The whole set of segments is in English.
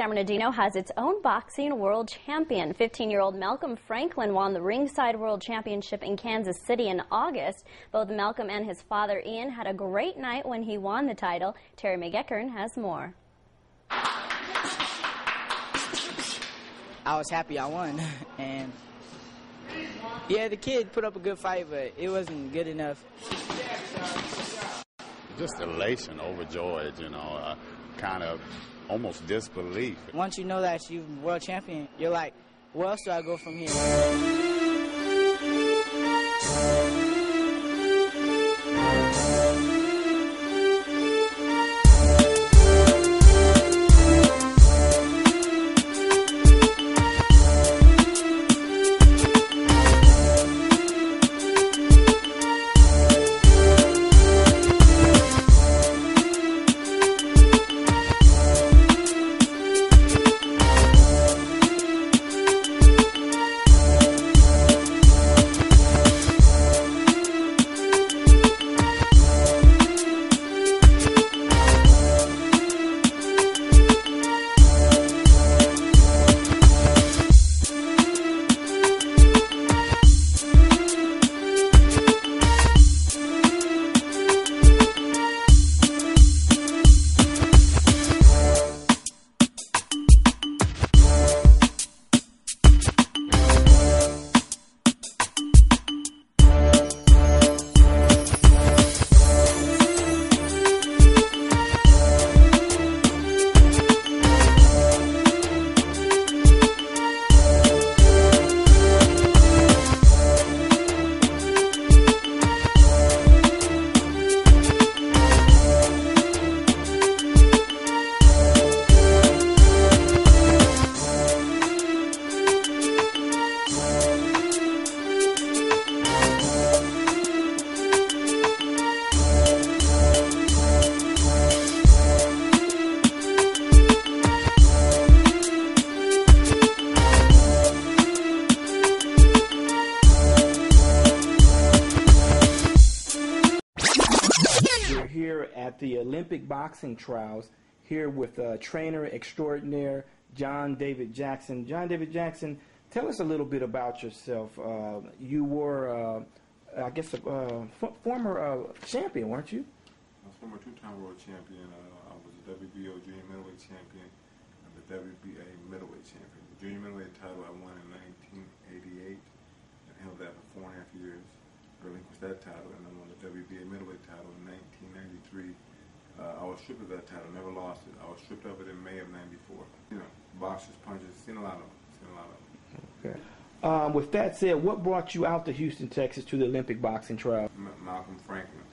San Bernardino has its own boxing world champion. 15-year-old Malcom Franklin won the Ringside World Championship in Kansas City in August. Both Malcom and his father Ian had a great night when he won the title. Terry McGeckern has more. I was happy I won, and yeah, the kid put up a good fight, but it wasn't good enough. Just elation, overjoyed, kind of almost disbelief. Once you know that you're world champion, you're like, where else do I go from here? Here at the Olympic boxing trials, here with trainer extraordinaire John David Jackson. John David Jackson, tell us a little bit about yourself. You were, I guess, a former champion, weren't you? I was former two-time world champion. I was a WBO junior middleweight champion and the WBA middleweight champion. The junior middleweight title I won in 1988 and held that for 4.5 years. Relinquished that title, and I won the WBA middleweight title in 1993. I was stripped of that title, never lost it. I was stripped of it in May of '94. Boxers, punches, seen a lot of them. Okay. With that said, what brought you out to Houston, Texas, to the Olympic boxing trial? Malcom Franklin.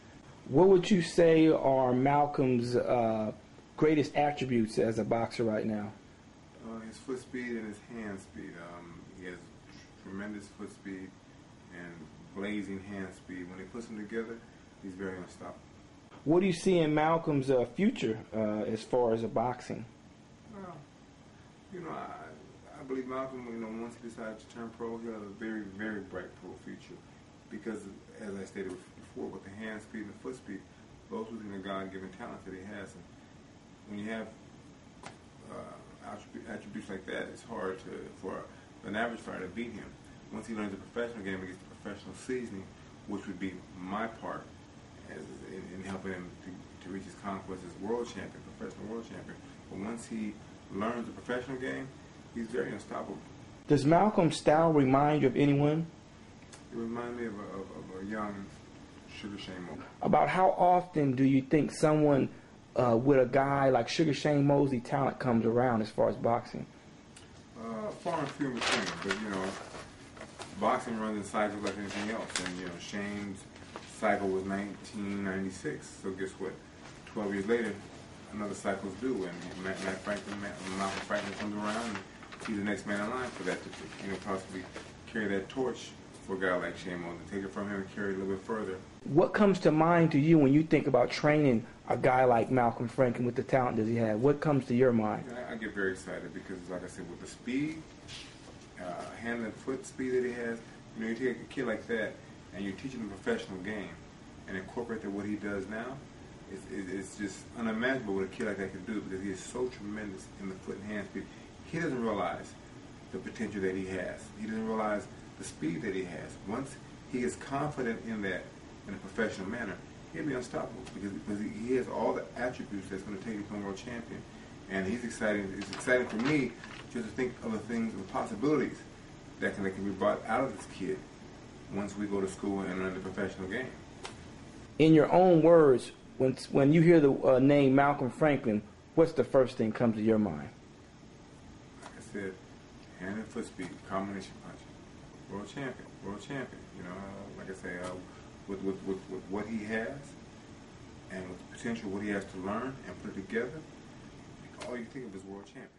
What would you say are Malcom's greatest attributes as a boxer right now? His foot speed and his hand speed. He has tremendous foot speed and blazing hand speed. When he puts them together, he's very unstoppable. What do you see in Malcom's future as far as boxing? Well, I believe Malcom, once he decides to turn pro, he'll have a very, very bright pro future. Because, as I stated before, with the hand speed and the foot speed, both within the God-given talent that he has. And when you have attributes like that, it's hard for an average fighter to beat him. Once he learns the professional game and gets the professional seasoning, which would be my part in helping him to reach his conquest as world champion, professional world champion. But once he learns the professional game, he's very unstoppable. Does Malcom's style remind you of anyone? It reminds me of a young Sugar Shane Mosley. About how often do you think someone with a guy like Sugar Shane Mosley talent comes around as far as boxing? Far and few in between, but boxing runs in cycles like anything else, and Shane's cycle was 1996. So guess what? 12 years later, another cycle's due, and Malcom Franklin comes around, and he's the next man in line for that to possibly carry that torch for a guy like Shane Mosley, take it from him and carry it a little bit further. What comes to mind to you when you think about training a guy like Malcom Franklin with the talent that he has? What comes to your mind? I get very excited because, like I said, with the speed, hand and foot speed that he has, you take a kid like that and you teach him the professional game and incorporate what he does now, it's just unimaginable what a kid like that can do because he is so tremendous in the foot and hand speed. He doesn't realize the potential that he has. He doesn't realize the speed that he has. Once he is confident in that in a professional manner, he'll be unstoppable because he has all the attributes that's going to take him to become world champion. And he's exciting. It's exciting for me just to think of the things, the possibilities that can be brought out of this kid once we go to school and learn the professional game. In your own words, when you hear the name Malcom Franklin, what's the first thing comes to your mind? Like I said, hand and foot speed, combination punching, world champion. You know, like I say, with what he has and with the potential, what he has to learn and put it together, all you think of is world champion.